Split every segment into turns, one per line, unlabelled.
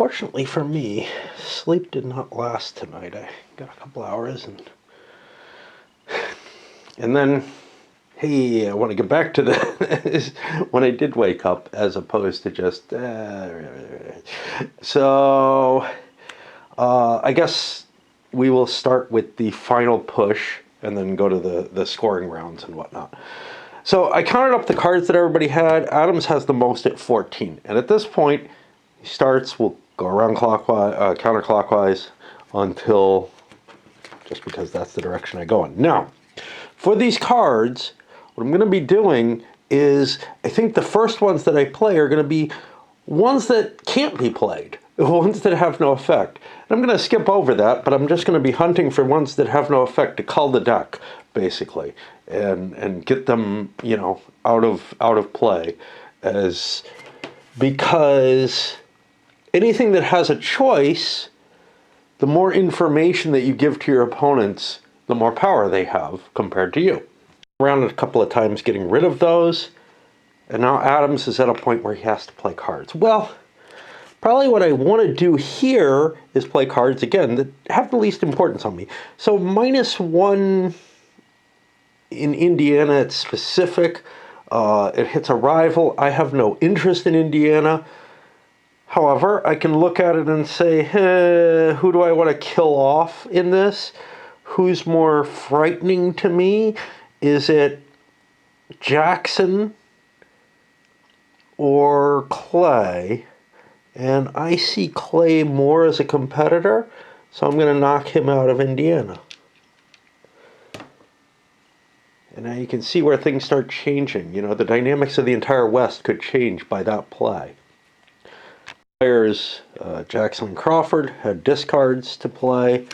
unfortunately for me, sleep did not last tonight. I got a couple hours and then, hey, I want to get back to the when I did wake up, as opposed to just I guess we will start with the final push and then go to the scoring rounds and whatnot. So I counted up the cards that everybody had. Adams has the most at 14, and at this point he starts. We'll go around clockwise, counterclockwise, until, just because that's the direction I go in. Now, for these cards, what I'm going to be doing is, I think the first ones that I play are going to be ones that can't be played, ones that have no effect. And I'm going to skip over that, but I'm just going to be hunting for ones that have no effect to cull the deck, basically, and get them, you know, out of play, because anything that has a choice, the more information that you give to your opponents, the more power they have compared to you. Around a couple of times getting rid of those, and now Adams is at a point where he has to play cards. Well, probably what I want to do here is play cards again that have the least importance on me. So -1 in Indiana, it's specific. It hits a rival. I have no interest in Indiana. However, I can look at it and say, hey, who do I want to kill off in this? Who's more frightening to me? Is it Jackson or Clay? And I see Clay more as a competitor, so I'm going to knock him out of Indiana. And now you can see where things start changing. You know, the dynamics of the entire West could change by that play. Players, Jackson and Crawford, had discards to play,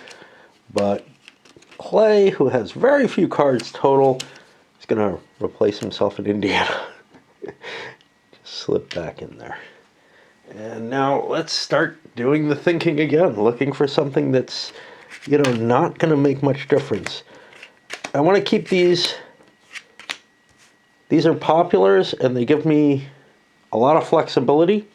but Clay, who has very few cards total, is going to replace himself in Indiana. Just slip back in there. And now let's start doing the thinking again, looking for something that's, you know, not going to make much difference. I want to keep these. These are populars, and they give me a lot of flexibility.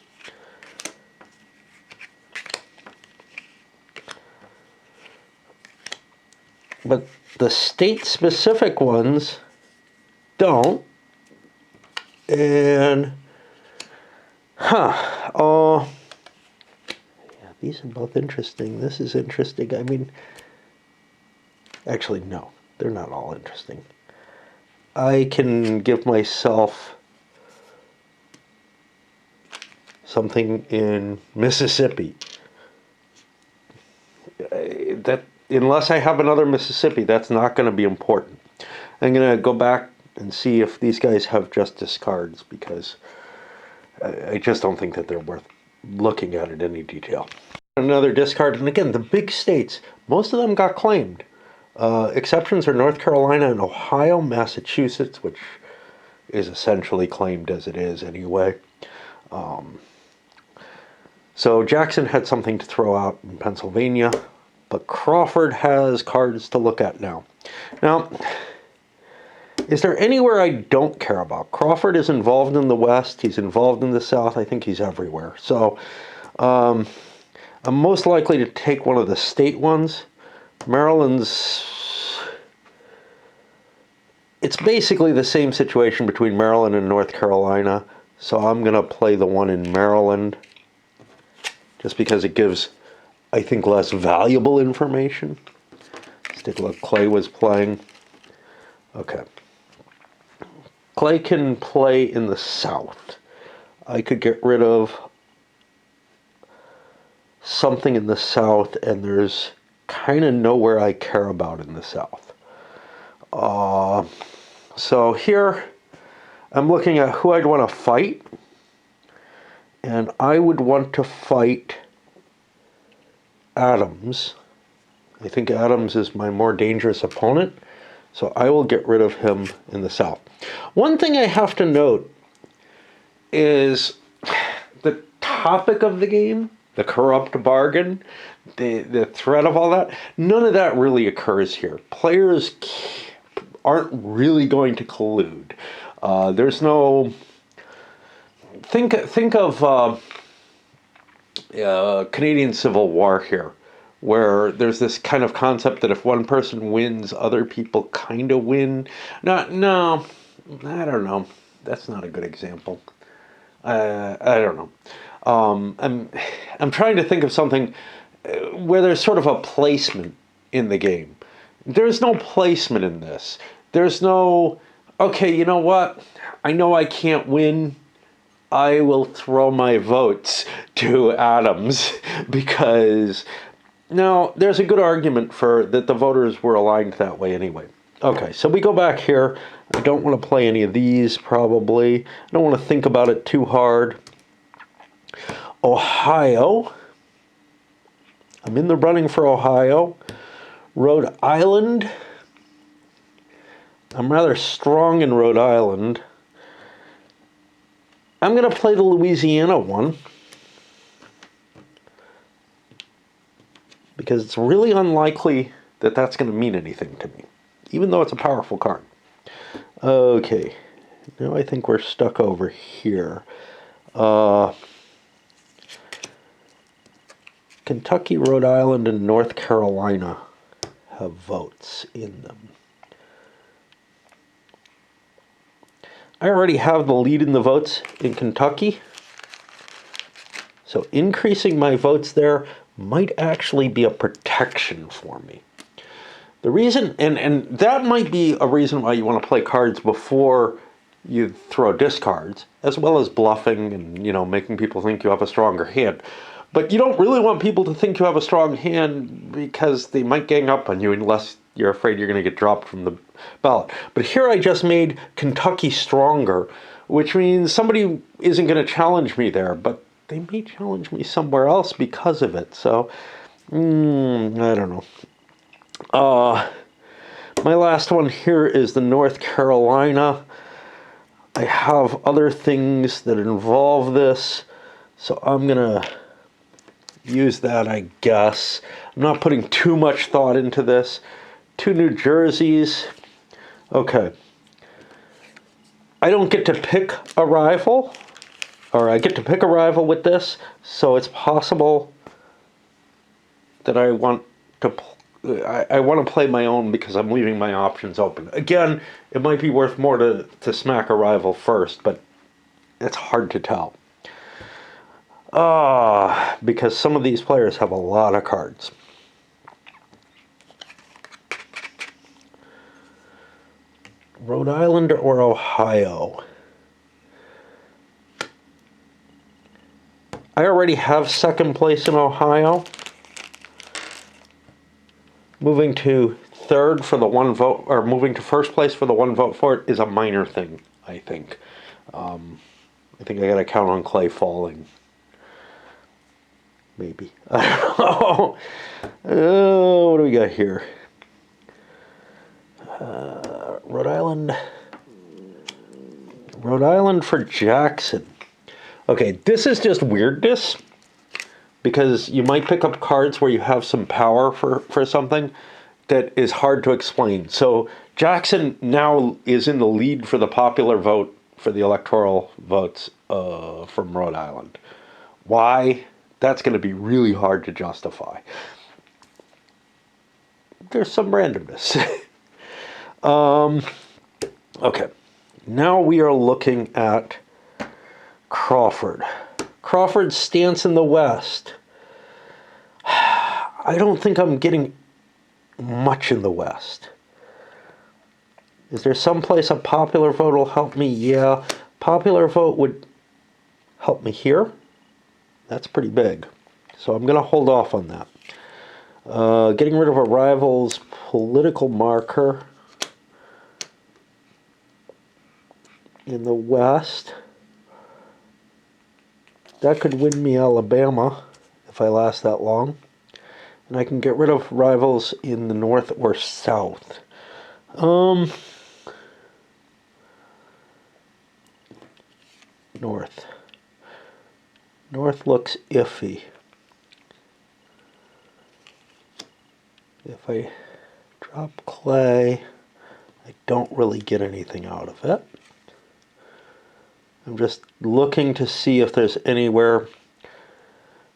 But the state-specific ones don't. And, yeah, these are both interesting. This is interesting. I mean, actually, no, they're not all interesting. I can give myself something in Mississippi. That, unless I have another Mississippi, that's not going to be important. I'm going to go back and see if these guys have just discards, because I just don't think that they're worth looking at in any detail. Another discard, and again, the big states, most of them got claimed. Exceptions are North Carolina and Ohio, Massachusetts, which is essentially claimed as it is anyway. So Jackson had something to throw out in Pennsylvania, but Crawford has cards to look at now. Now, is there anywhere I don't care about? Crawford is involved in the West. He's involved in the South. I think he's everywhere. So I'm most likely to take one of the state ones. Maryland's... It's basically the same situation between Maryland and North Carolina. So I'm going to play the one in Maryland, just because it gives, I think, less valuable information. Let's take a look. Clay was playing. Okay. Clay can play in the South. I could get rid of something in the South, and there's kind of nowhere I care about in the South. So here I'm looking at who I'd want to fight, and I would want to fight Adams. I think Adams is my more dangerous opponent, so I will get rid of him in the South. One thing I have to note is the topic of the game, the corrupt bargain, the threat of all that, none of that really occurs here. Players aren't really going to collude. There's no... Think of Canadian Civil War here, where there's this kind of concept that if one person wins, other people kind of win. No, I don't know. That's not a good example. I don't know. I'm trying to think of something where there's sort of a placement in the game. There's no placement in this. There's no, okay, you know what? I know I can't win. I will throw my votes to Adams because now there's a good argument for that the voters were aligned that way anyway. Okay, so we go back here. I don't want to play any of these probably. I don't want to think about it too hard. Ohio. I'm in the running for Ohio. Rhode Island. I'm rather strong in Rhode Island. I'm going to play the Louisiana one because it's really unlikely that that's going to mean anything to me, even though it's a powerful card. Okay, now I think we're stuck over here. Kentucky, Rhode Island, and North Carolina have votes in them. I already have the lead in the votes in Kentucky, so increasing my votes there might actually be a protection for me. The reason, and that might be a reason why you want to play cards before you throw discards, as well as bluffing and, you know, making people think you have a stronger hand. But you don't really want people to think you have a strong hand because they might gang up on you unless you're afraid you're going to get dropped from the ballot. But here I just made Kentucky stronger, which means somebody isn't going to challenge me there, but they may challenge me somewhere else because of it. So, I don't know. My last one here is the North Carolina. I have other things that involve this, so I'm going to use that, I guess. I'm not putting too much thought into this. 2 New Jerseys. Okay. I don't get to pick a rival, or I get to pick a rival with this, so it's possible that I want to play my own because I'm leaving my options open. Again, it might be worth more to smack a rival first, but it's hard to tell. Because some of these players have a lot of cards. Rhode Island or Ohio? I already have second place in Ohio. Moving to third for the 1 vote, or moving to first place for the 1 vote for it is a minor thing, I think. I think I gotta count on Clay falling. Maybe. I don't know. What do we got here? Rhode Island. Rhode Island for Jackson. Okay, this is just weirdness, because you might pick up cards where you have some power for something that is hard to explain. So Jackson now is in the lead for the popular vote for the electoral votes from Rhode Island. Why? That's going to be really hard to justify. There's some randomness. Okay, now we are looking at Crawford. Crawford's stance in the West. I don't think I'm getting much in the West. Is there some place a popular vote will help me? Yeah, popular vote would help me here. That's pretty big. So I'm going to hold off on that. Getting rid of a rival's political marker in the West. That could win me Alabama if I last that long. And I can get rid of rivals in the North or South. North. North looks iffy. If I drop Clay, I don't really get anything out of it. I'm just looking to see if there's anywhere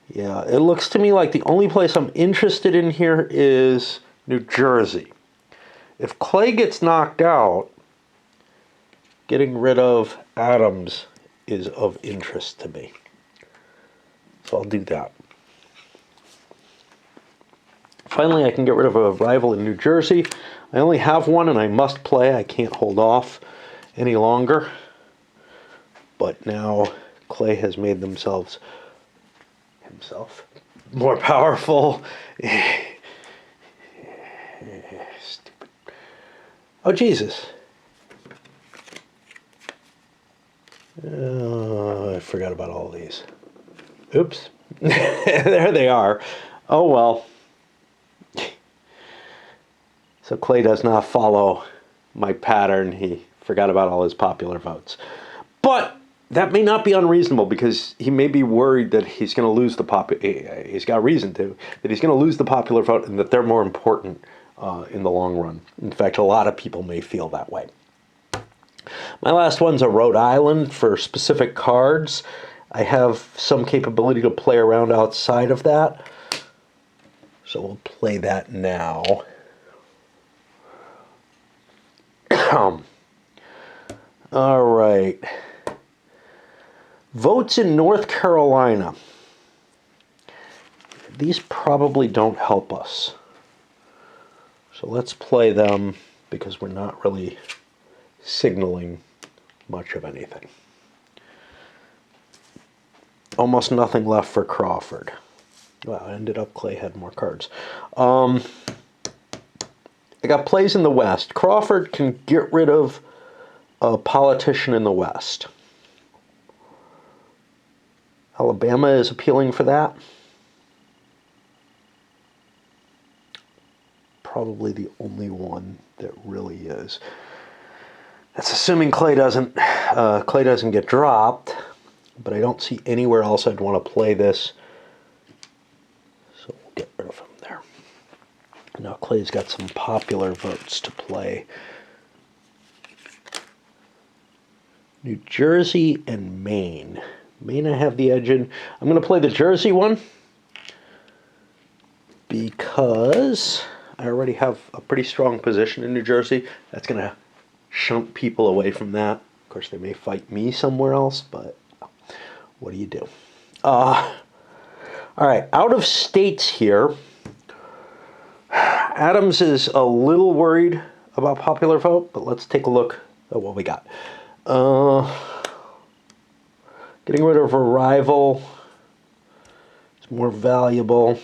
Yeah, it looks to me like the only place I'm interested in here is New Jersey. If Clay gets knocked out, getting rid of Adams is of interest to me. So I'll do that. Finally, I can get rid of a rival in New Jersey. I only have one and I must play. I can't hold off any longer. But now Clay has made himself more powerful. Stupid. Oh, Jesus. I forgot about all these. Oops. There they are. Oh, well. So Clay does not follow my pattern. He forgot about all his popular votes. But that may not be unreasonable because he may be worried that he's going to lose the he's got reason to, that he's going to lose the popular vote and that they're more important in the long run. In fact, a lot of people may feel that way. My last one's a Rhode Island for specific cards. I have some capability to play around outside of that. So we'll play that now. All right. Votes in North Carolina. These probably don't help us. So let's play them because we're not really signaling much of anything. Almost nothing left for Crawford. Wow, ended up Clay had more cards. I got plays in the West. Crawford can get rid of a politician in the West. Alabama is appealing for that. Probably the only one that really is. That's assuming Clay doesn't get dropped, but I don't see anywhere else I'd want to play this. So we'll get rid of him there. Now Clay's got some popular votes to play. New Jersey and Maine. Maine I have the edge in. I'm going to play the Jersey one because I already have a pretty strong position in New Jersey. That's going to shunt people away from that. Of course, they may fight me somewhere else, but what do you do? All right, out of states here. Adams is a little worried about popular vote, but let's take a look at what we got. Getting rid of a rival is more valuable.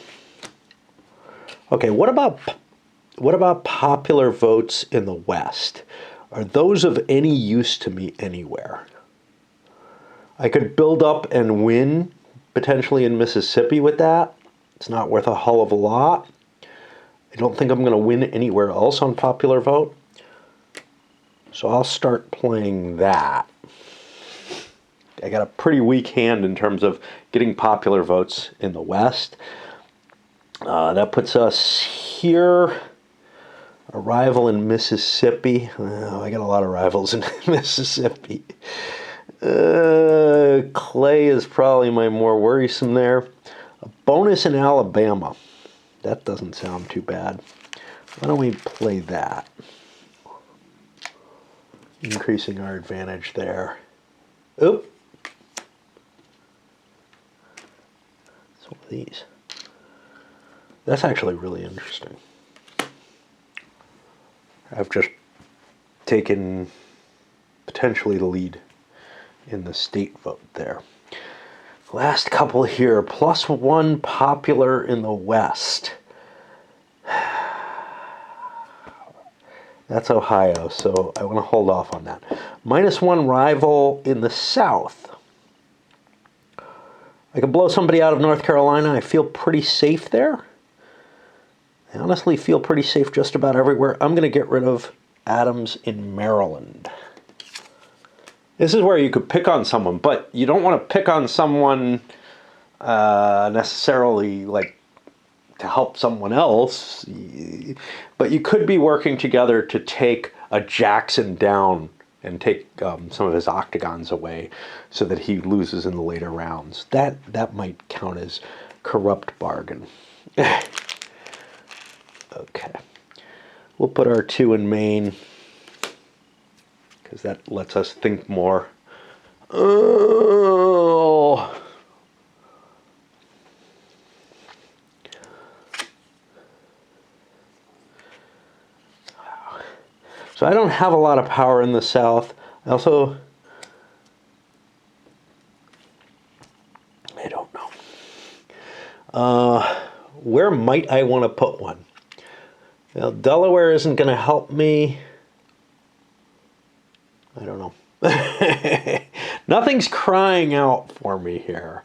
Okay, what about popular votes in the West? Are those of any use to me anywhere? I could build up and win potentially in Mississippi with that. It's not worth a hell of a lot. I don't think I'm going to win anywhere else on popular vote. So I'll start playing that. I got a pretty weak hand in terms of getting popular votes in the West. That puts us here. A rival in Mississippi. I got a lot of rivals in Mississippi. Clay is probably my more worrisome there. A bonus in Alabama. That doesn't sound too bad. Why don't we play that? Increasing our advantage there. Oop. It's one of these. That's actually really interesting. I've just taken potentially the lead in the state vote there. Last couple here, +1 popular in the West. That's Ohio, so I want to hold off on that. -1 rival in the South. I can blow somebody out of North Carolina. I feel pretty safe there. I honestly feel pretty safe just about everywhere. I'm going to get rid of Adams in Maryland. This is where you could pick on someone, but you don't want to pick on someone necessarily like to help someone else. But you could be working together to take a Jackson down and take some of his octagons away so that he loses in the later rounds. That might count as corrupt bargain. Okay. We'll put our 2 in main, because that lets us think more. Oh. So I don't have a lot of power in the south. I also, I don't know. Where might I want to put one? Well, Delaware isn't going to help me. I don't know. Nothing's crying out for me here.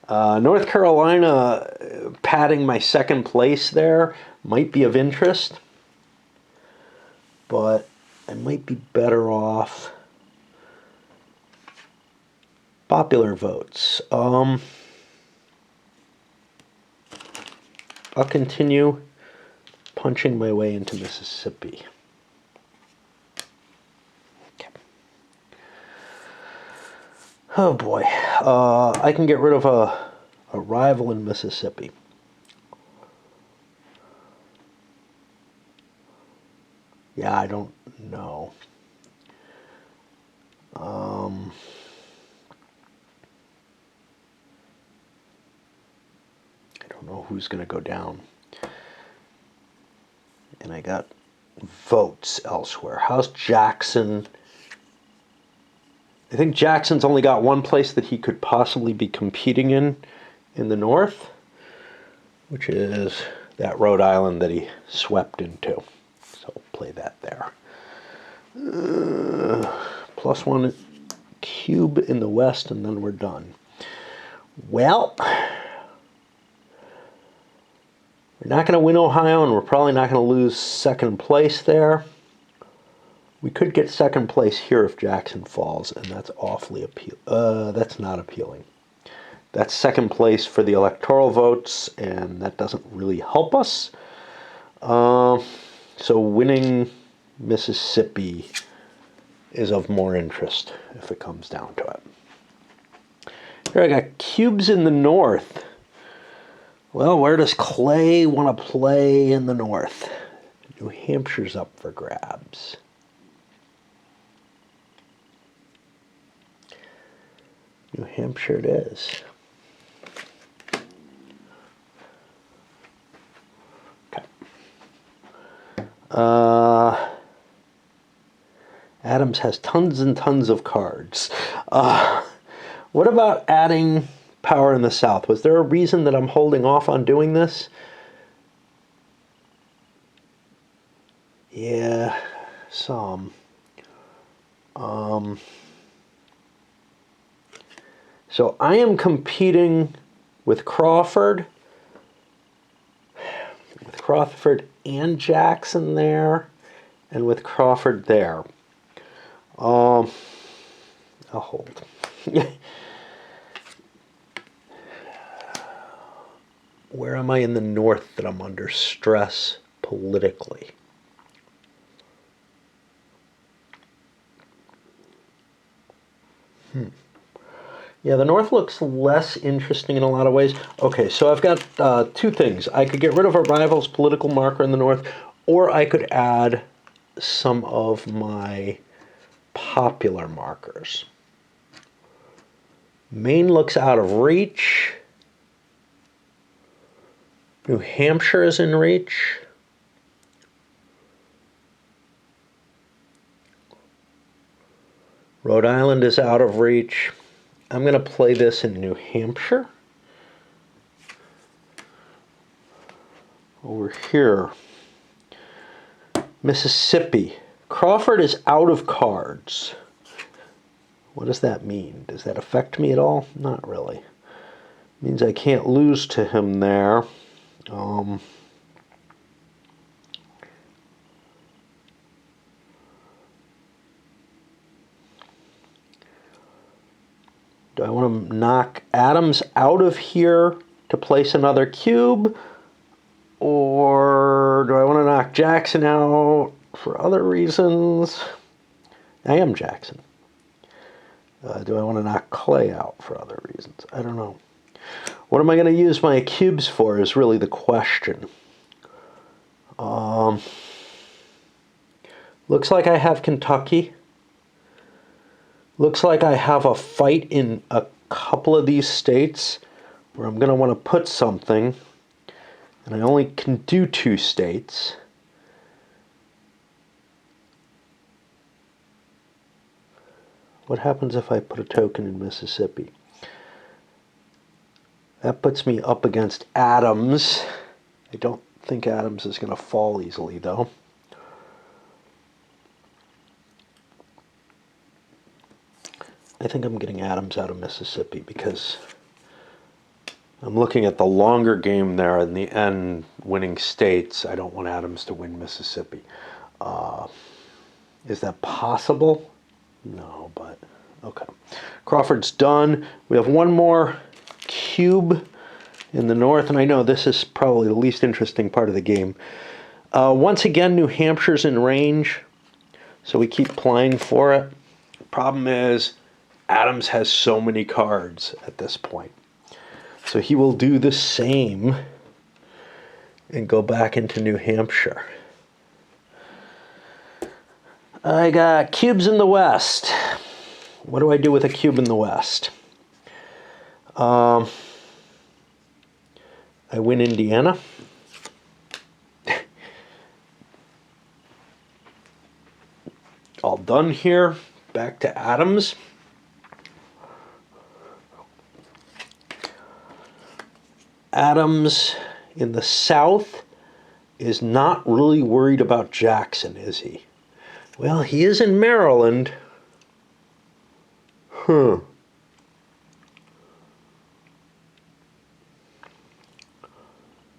North Carolina, padding my 2nd place there might be of interest, but I might be better off. Popular votes. I'll continue punching my way into Mississippi. Okay. Oh boy. I can get rid of a rival in Mississippi. Yeah, I don't know. I don't know who's going to go down. And I got votes elsewhere. How's Jackson? I think Jackson's only got one place that he could possibly be competing in the north, which is that Rhode Island that he swept into. So play that there. +1 cube in the west, and then we're done. Well, we're not going to win Ohio, and we're probably not going to lose 2nd place there. We could get 2nd place here if Jackson falls, and that's awfully that's not appealing. That's 2nd place for the electoral votes, and that doesn't really help us. So winning Mississippi is of more interest if it comes down to it. Here I got cubes in the north. Well, where does Clay want to play in the north? New Hampshire's up for grabs. New Hampshire it is. Okay. Adams has tons and tons of cards. What about adding power in the south? Was there a reason that I'm holding off on doing this? Yeah, some. So I am competing with Crawford and Jackson there, and with Crawford there. I'll hold. Where am I in the north that I'm under stress politically? Yeah, the north looks less interesting in a lot of ways. Okay, so I've got 2 things. I could get rid of a rival's political marker in the north, or I could add some of my popular markers. Maine looks out of reach. New Hampshire is in reach. Rhode Island is out of reach. I'm going to play this in New Hampshire. Over here, Mississippi. Crawford is out of cards. What does that mean? Does that affect me at all? Not really. It means I can't lose to him there. Do I want to knock Adams out of here to place another cube? Or do I want to knock Jackson out for other reasons? I am Jackson. Do I want to knock Clay out for other reasons? I don't know. What am I going to use my cubes for is really the question. Looks like I have Kentucky. Looks like I have a fight in a couple of these states where I'm going to want to put something, and I only can do 2 states. What happens if I put a token in Mississippi? That puts me up against Adams. I don't think Adams is going to fall easily, though. I think I'm getting Adams out of Mississippi because I'm looking at the longer game there in the end, winning states. I don't want Adams to win Mississippi. Is that possible? No, but okay. Crawford's done. We have one more cube in the north, and I know this is probably the least interesting part of the game. Once again, New Hampshire's in range, so we keep playing for it. Problem is, Adams has so many cards at this point. So he will do the same and go back into New Hampshire. I got cubes in the west. What do I do with a cube in the west? I win Indiana. All done here. Back to Adams. Adams in the south is not really worried about Jackson, is he? Well, he is in Maryland. And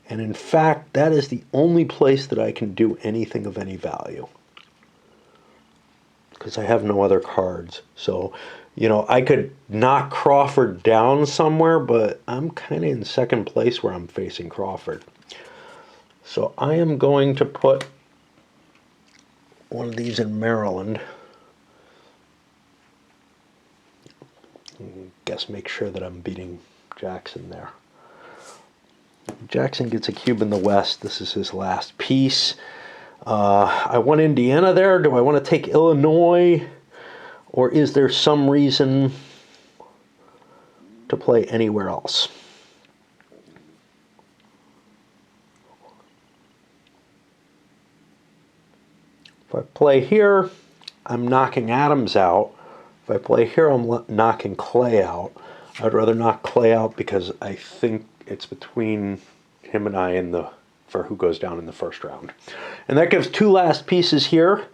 in fact, that is the only place that I can do anything of any value, because I have no other cards. So, you know, I could knock Crawford down somewhere, but I'm kind of in second place where I'm facing Crawford. So I am going to put one of these in Maryland. Guess make sure that I'm beating Jackson there. Jackson gets a cube in the west. This is his last piece. I want Indiana there. Do I want to take Illinois? Or is there some reason to play anywhere else? If I play here, I'm knocking Adams out. If I play here, I'm knocking Clay out. I'd rather knock Clay out because I think it's between him and I for who goes down in the first round. And that gives 2 last pieces here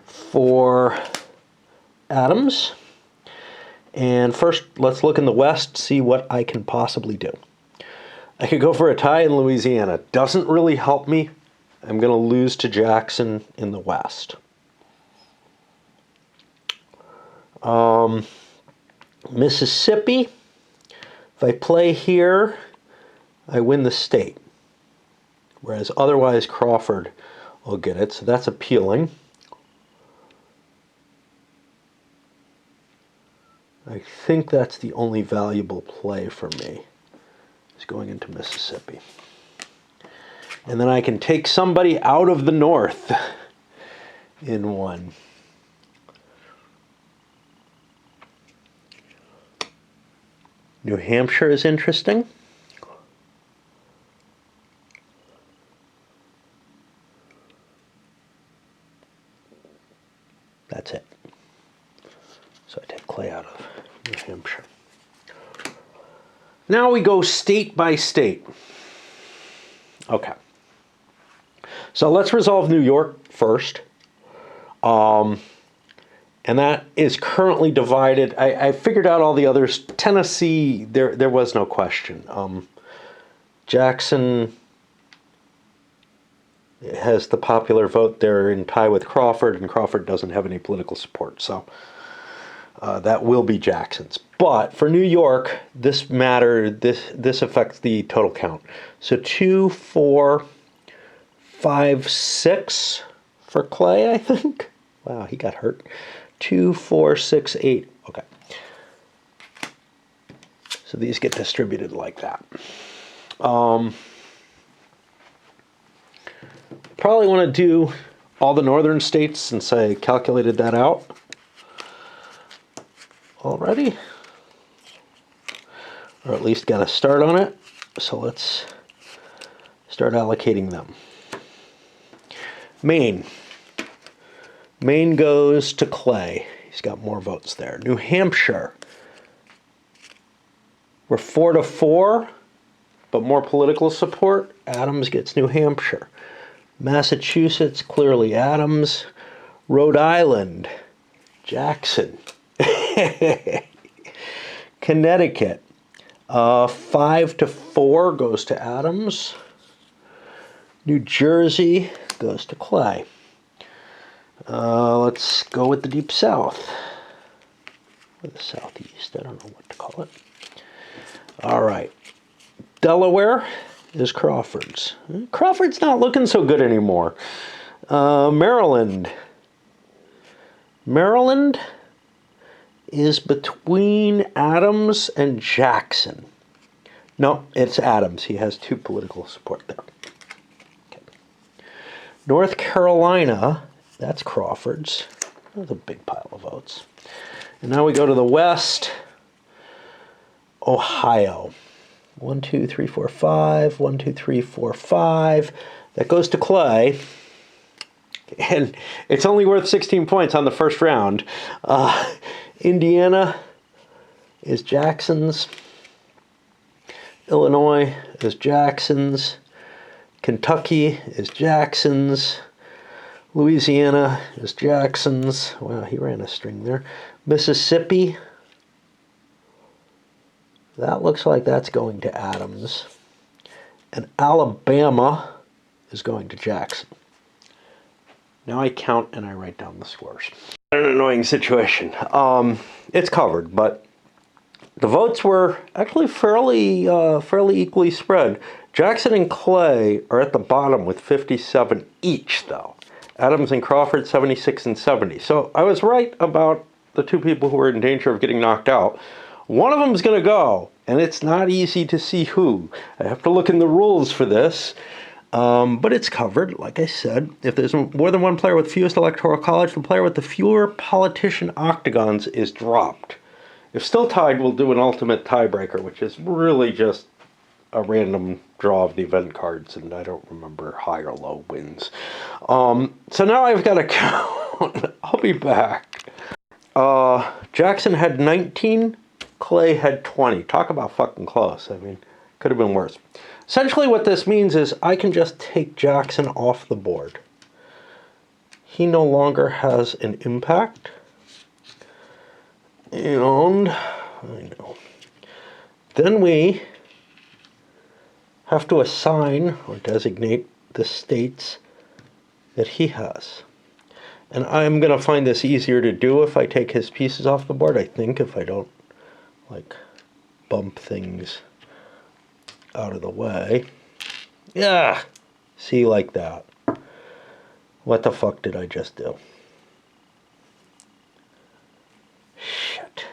for Adams. And first, let's look in the west, see what I can possibly do. I could go for a tie in Louisiana. Doesn't really help me. I'm going to lose to Jackson in the west. Mississippi, if I play here, I win the state. Whereas otherwise Crawford will get it, so that's appealing. I think that's the only valuable play for me, is going into Mississippi. And then I can take somebody out of the north in one. New Hampshire is interesting. That's it. So I take Clay out of New Hampshire. Now we go state by state. Okay. So let's resolve New York first. And that is currently divided. I figured out all the others. Tennessee, there was no question. Jackson has the popular vote. They're in tie with Crawford, and Crawford doesn't have any political support. So that will be Jackson's. But for New York, this affects the total count. So 2, 4, 5, 6 for Clay, I think. Wow, he got hurt. 2, 4, 6, 8. Okay. So these get distributed like that. Probably want to do all the northern states since I calculated that out already. Or at least got a start on it. So let's start allocating them. Maine. Maine goes to Clay. He's got more votes there. New Hampshire. We're 4-4, but more political support. Adams gets New Hampshire. Massachusetts, clearly Adams. Rhode Island, Jackson. Connecticut, 5-4 goes to Adams. New Jersey goes to Clay. Let's go with the Deep South. Or the Southeast, I don't know what to call it. All right. Delaware is Crawford's. Crawford's not looking so good anymore. Maryland. Maryland is between Adams and Jackson. No, it's Adams. He has 2 political support there. Okay. North Carolina, that's Crawford's. That's a big pile of votes. And now we go to the West. Ohio. 1, 2, 3, 4, 5. 1, 2, 3, 4, 5. That goes to Clay. And it's only worth 16 points on the first round. Indiana is Jackson's. Illinois is Jackson's. Kentucky is Jackson's. Louisiana is Jackson's. Wow, he ran a string there. Mississippi. That looks like that's going to Adams. And Alabama is going to Jackson. Now I count and I write down the scores. An annoying situation. It's covered, but the votes were actually fairly equally spread. Jackson and Clay are at the bottom with 57 each, though. Adams and Crawford, 76 and 70. So I was right about the 2 people who were in danger of getting knocked out. One of them is going to go, and it's not easy to see who. I have to look in the rules for this. But it's covered, like I said. If there's more than one player with fewest electoral college, the player with the fewer politician octagons is dropped. If still tied, we'll do an ultimate tiebreaker, which is really just a random draw of the event cards, and I don't remember high or low wins. So now I've got to count. I'll be back. Jackson had 19, Clay had 20. Talk about fucking close. I mean, could have been worse. Essentially what this means is I can just take Jackson off the board. He no longer has an impact. And I know. Then we have to assign or designate the states that he has. And I'm going to find this easier to do if I take his pieces off the board, I think, if I don't, like, bump things out of the way. Yeah, see, like that. What the fuck did I just do? Shit.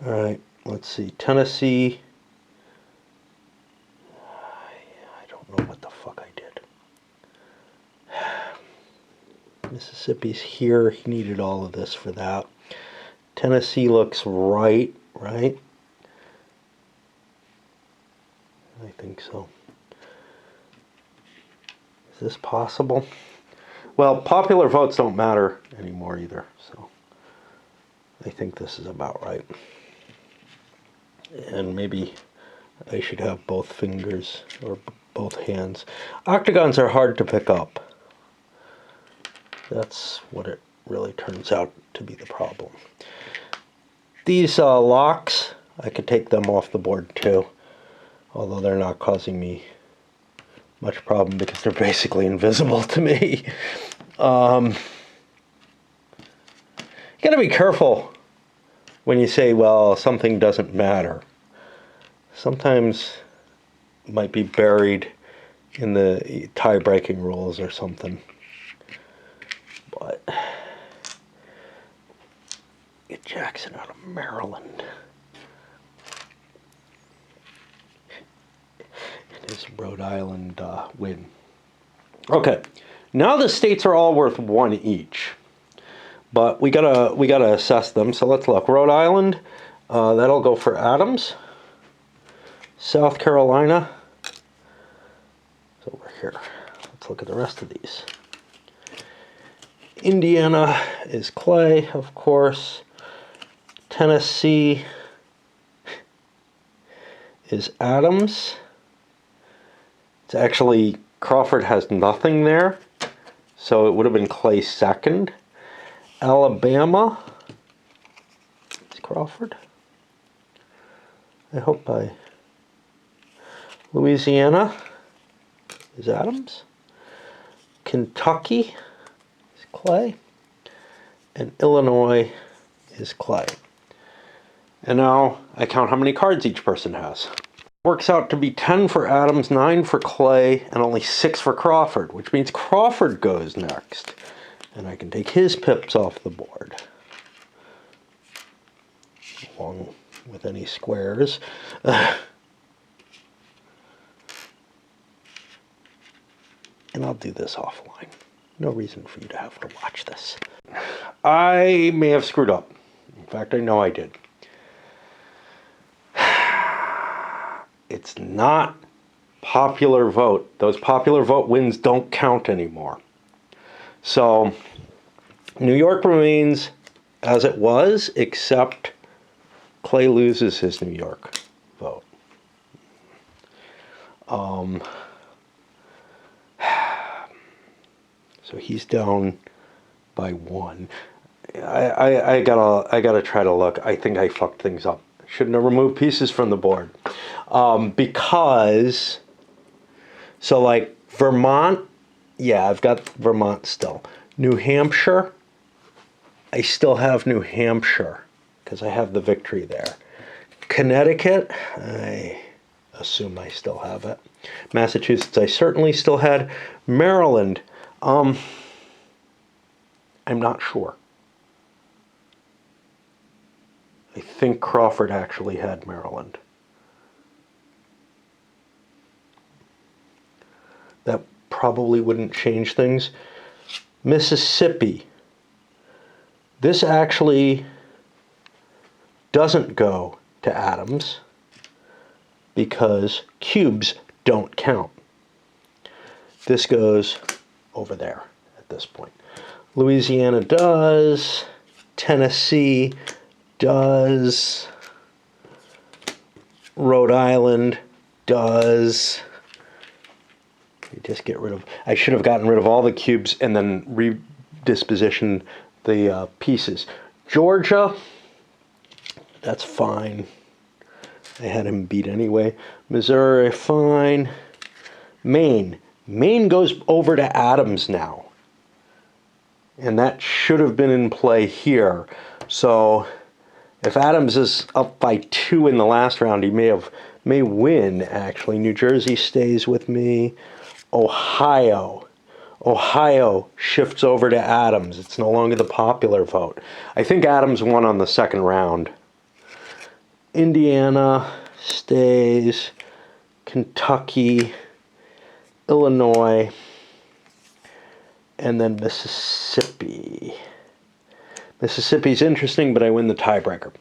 All right, let's see. Tennessee. I don't know what the fuck I did. Mississippi's here. He needed all of this for that. Tennessee looks right? I think so. Is this possible? Well, popular votes don't matter anymore either, so I think this is about right. And maybe I should have both fingers or both hands. Octagons are hard to pick up. That's what it really turns out to be the problem. These locks, I could take them off the board too, although they're not causing me much problem because they're basically invisible to me. You gotta be careful when you say, well, something doesn't matter. Sometimes it might be buried in the tie-breaking rules or something. But Get Jackson out of Maryland. And his Rhode Island win. Okay, now the states are all worth 1 each, but we gotta assess them. So let's look. Rhode Island, that'll go for Adams. South Carolina, it's over here. Let's look at the rest of these. Indiana is Clay, of course. Tennessee is Adams. It's actually, Crawford has nothing there, so it would have been Clay second. Alabama is Crawford. I hope I... Louisiana is Adams. Kentucky is Clay. And Illinois is Clay. And now I count how many cards each person has. Works out to be 10 for Adams, 9 for Clay, and only 6 for Crawford, which means Crawford goes next. And I can take his pips off the board, along with any squares. And I'll do this offline. No reason for you to have to watch this. I may have screwed up. In fact, I know I did. It's not popular vote. Those popular vote wins don't count anymore. So New York remains as it was, except Clay loses his New York vote. So he's down by 1. I gotta try to look. I think I fucked things up. Shouldn't have removed pieces from the board. Because, so like Vermont, yeah, I've got Vermont still. New Hampshire, I still have New Hampshire because I have the victory there. Connecticut, I assume I still have it. Massachusetts, I certainly still had. Maryland, I'm not sure. I think Crawford actually had Maryland. That probably wouldn't change things. Mississippi. This actually doesn't go to Adams because cubes don't count. This goes over there at this point. Louisiana does. Tennessee does. Rhode Island does. Just get rid of, I should have gotten rid of all the cubes and then redisposition the pieces. Georgia, that's fine. I had him beat anyway. Missouri, fine. Maine. Maine goes over to Adams now. And that should have been in play here. So if Adams is up by 2 in the last round, he may win, actually. New Jersey stays with me. Ohio. Ohio shifts over to Adams. It's no longer the popular vote. I think Adams won on the second round. Indiana stays. Kentucky. Illinois. And then Mississippi. Mississippi's interesting, but I win the tiebreaker.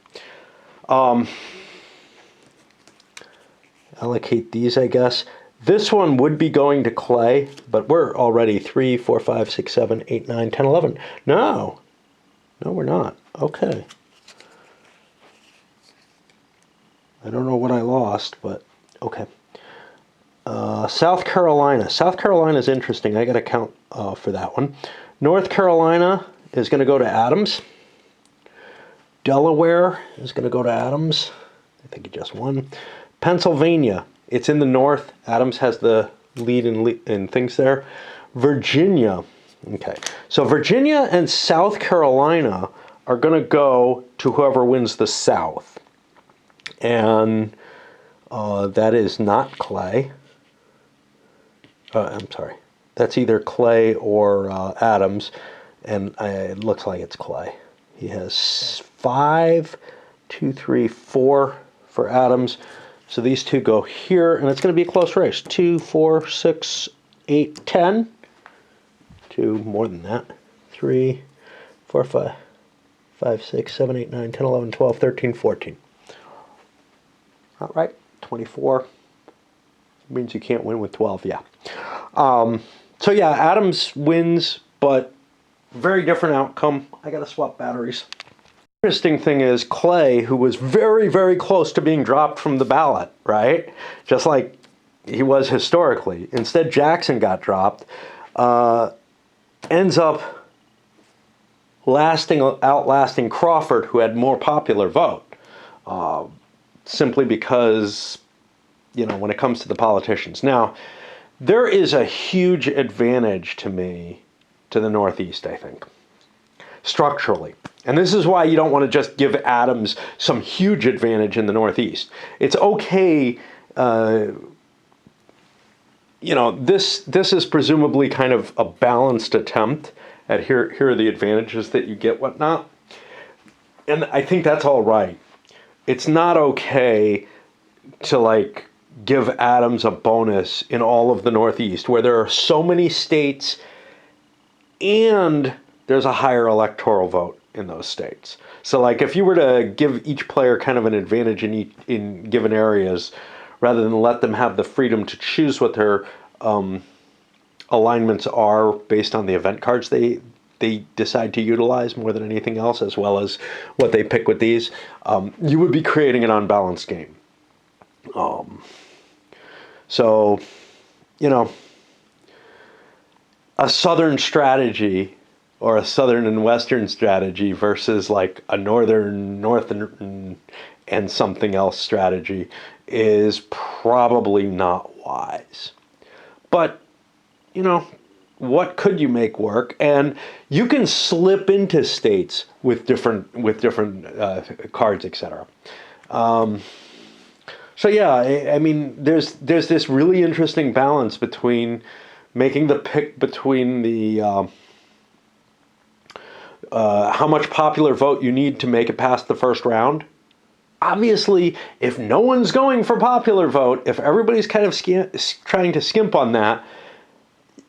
Allocate these, I guess. This one would be going to Clay, but we're already 3, 4, 5, 6, 7, 8, 9, 10, 11. No. No, we're not. Okay. I don't know what I lost, but okay. South Carolina. South Carolina is interesting. I got to count for that one. North Carolina is going to go to Adams. Delaware is going to go to Adams. I think he just won. Pennsylvania. It's in the north. Adams has the lead in things there. Virginia. Okay. So Virginia and South Carolina are going to go to whoever wins the South. And that is not Clay. I'm sorry. That's either Clay or Adams. And it looks like it's Clay. He has 5, 2, 3, 4 for Adams. So these two go here, and it's going to be a close race. 2, 4, 6, 8, 10. 2, more than that. 3, 4, 5, 5, 6, 7, 8, 9, 10, 11, 12, 13, 14. All right, 24. Means you can't win with 12, yeah. So yeah, Adams wins, but very different outcome. I got to swap batteries. Interesting thing is Clay, who was very, very close to being dropped from the ballot, right? Just like he was historically. Instead, Jackson got dropped. Ends up outlasting Crawford, who had more popular vote. Simply because, you know, when it comes to the politicians. Now, there is a huge advantage to me to the Northeast, I think, structurally. And this is why you don't want to just give Adams some huge advantage in the Northeast. It's okay, you know, this is presumably kind of a balanced attempt at here are the advantages that you get, whatnot. And I think that's all right. It's not okay to, like, give Adams a bonus in all of the Northeast, where there are so many states and there's a higher electoral vote in those states. So, like, if you were to give each player kind of an advantage in given areas, rather than let them have the freedom to choose what their alignments are based on the event cards they decide to utilize more than anything else, as well as what they pick with these, you would be creating an unbalanced game. So, you know, a Southern strategy or a Southern and Western strategy versus like a Northern and something else strategy is probably not wise. But, you know, what could you make work? And you can slip into states with different cards, etc. So yeah, I mean, there's this really interesting balance between making the pick between the how much popular vote you need to make it past the first round. Obviously, if no one's going for popular vote, if everybody's kind of trying to skimp on that,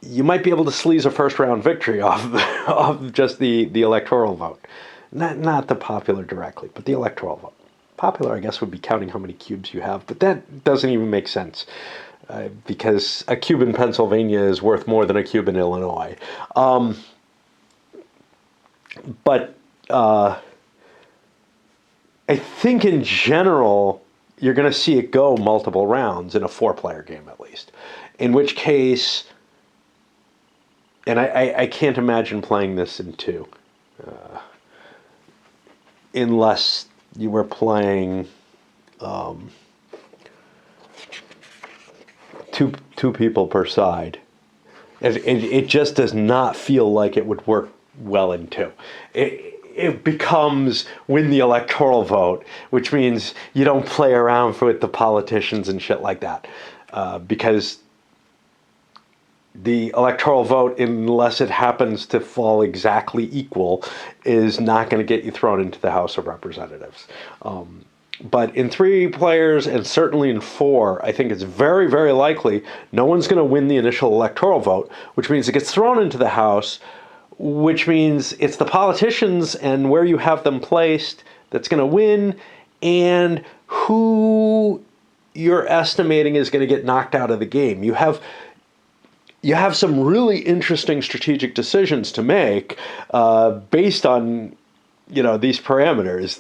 you might be able to sleaze a first round victory off just the electoral vote. Not the popular directly, but the electoral vote. Popular, I guess, would be counting how many cubes you have, but that doesn't even make sense because a cube in Pennsylvania is worth more than a cube in Illinois. But I think in general, you're going to see it go multiple rounds in a 4-player game at least. In which case, and I can't imagine playing this in 2, unless you were playing two people per side. It just does not feel like it would work well in 2. It becomes win the electoral vote, which means you don't play around with the politicians and shit like that, because the electoral vote, unless it happens to fall exactly equal, is not going to get you thrown into the House of Representatives. But in 3 players, and certainly in 4, I think it's very, very likely no one's going to win the initial electoral vote, which means it gets thrown into the House, which means it's the politicians and where you have them placed that's going to win, and who you're estimating is going to get knocked out of the game. You have some really interesting strategic decisions to make based on, you know, these parameters.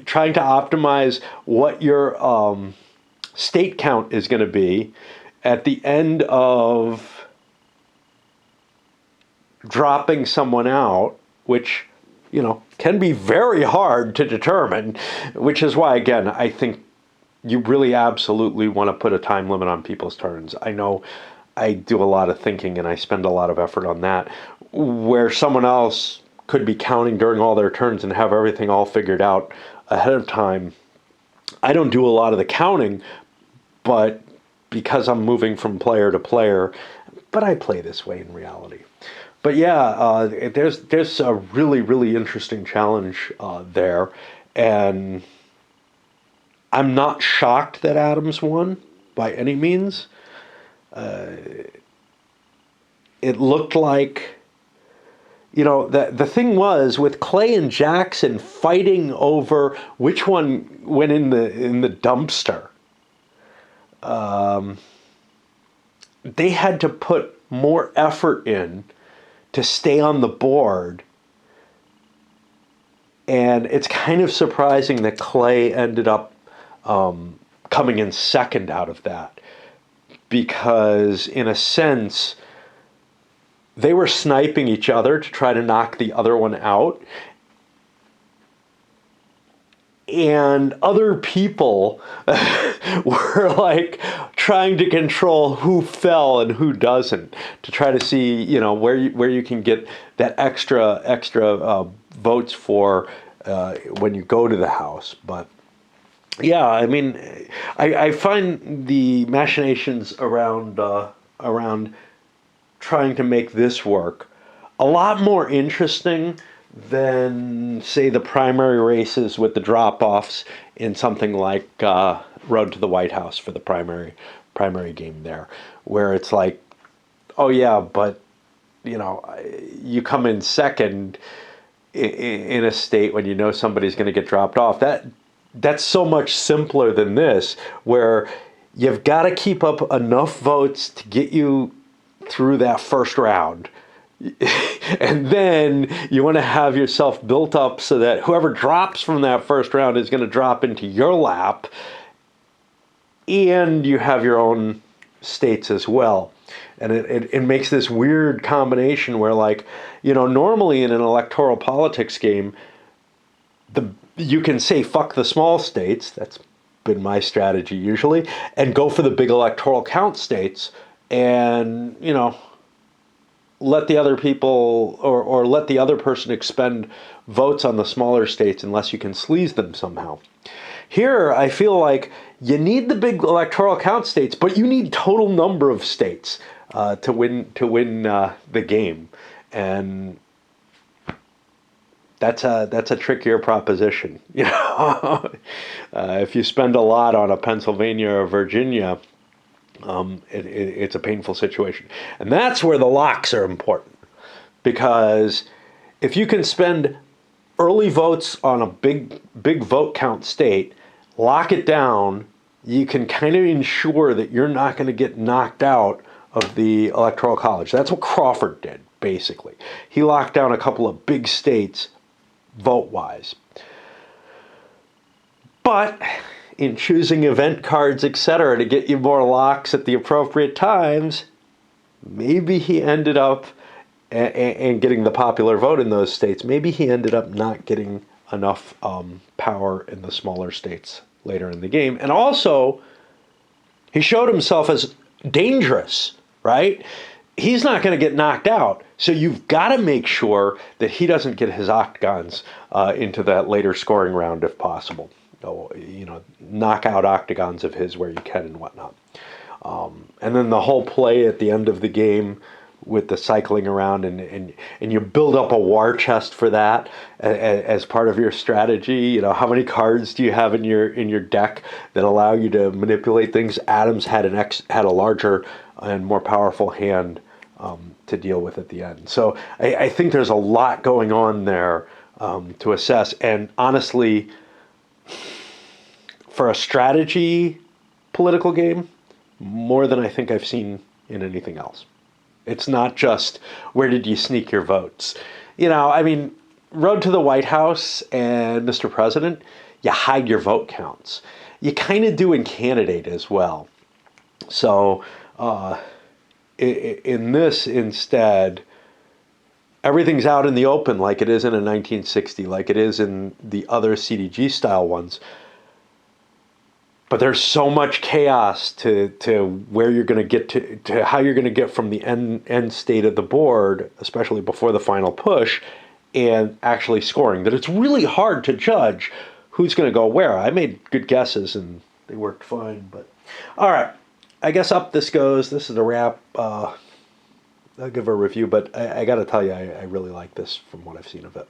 Trying to optimize what your state count is going to be at the end of dropping someone out, which, you know, can be very hard to determine, which is why, again, I think you really absolutely want to put a time limit on people's turns. I know I do a lot of thinking and I spend a lot of effort on that, where someone else could be counting during all their turns and have everything all figured out ahead of time. I don't do a lot of the counting, but because I'm moving from player to player, but I play this way in reality. But yeah, there's a really interesting challenge there, and I'm not shocked that Adams won by any means. It looked like, the thing was with Clay and Jackson fighting over which one went in the dumpster. They had to put more effort in to stay on the board. And it's kind of surprising that Clay ended up coming in second out of that. Because, in a sense, they were sniping each other to try to knock the other one out. And other people were like trying to control who fell and who doesn't, to try to see, where you can get that extra votes for when you go to the House. But yeah, I mean, I find the machinations around trying to make this work a lot more interesting than, say, the primary races with the drop-offs in something like Road to the White House for the primary game there, where it's like, oh yeah, but you come in second in a state when you know somebody's going to get dropped off. That's so much simpler than this, where you've got to keep up enough votes to get you through that first round. And then you want to have yourself built up so that whoever drops from that first round is going to drop into your lap, and you have your own states as well. And it makes this weird combination where, like, normally in an electoral politics game, you can say fuck the small states. That's been my strategy usually, and go for the big electoral count states, and let the other people or let the other person expend votes on the smaller states unless you can sleaze them somehow. Here, I feel like you need the big electoral count states, but you need total number of states to win the game, and that's a trickier proposition. If you spend a lot on a Pennsylvania or Virginia, it's a painful situation. And that's where the locks are important. Because if you can spend early votes on a big vote count state, lock it down, you can kind of ensure that you're not going to get knocked out of the Electoral College. That's what Crawford did, basically. He locked down a couple of big states vote-wise. But in choosing event cards, etc., to get you more locks at the appropriate times, maybe he ended up and getting the popular vote in those states. Maybe he ended up not getting enough power in the smaller states later in the game. And also, he showed himself as dangerous, right? He's not going to get knocked out. So you've got to make sure that he doesn't get his octagons into that later scoring round if possible. Knock out octagons of his where you can and whatnot. And then the whole play at the end of the game with the cycling around, and you build up a war chest for that as part of your strategy. How many cards do you have in your deck that allow you to manipulate things? Adams had a larger and more powerful hand to deal with at the end. So I think there's a lot going on there to assess. And honestly, for a strategy political game, more than I think I've seen in anything else. It's not just where did you sneak your votes. Road to the White House and Mr. President, you hide your vote counts. You kind of do in candidate as well. So in this instead, everything's out in the open like it is in a 1960, like it is in the other CDG style ones. But there's so much chaos to where you're going to get to how you're going to get from the end state of the board, especially before the final push, and actually scoring, that it's really hard to judge who's going to go where. I made good guesses and they worked fine. But all right, I guess up this goes. This is a wrap. I'll give a review, but I got to tell you, I really like this from what I've seen of it.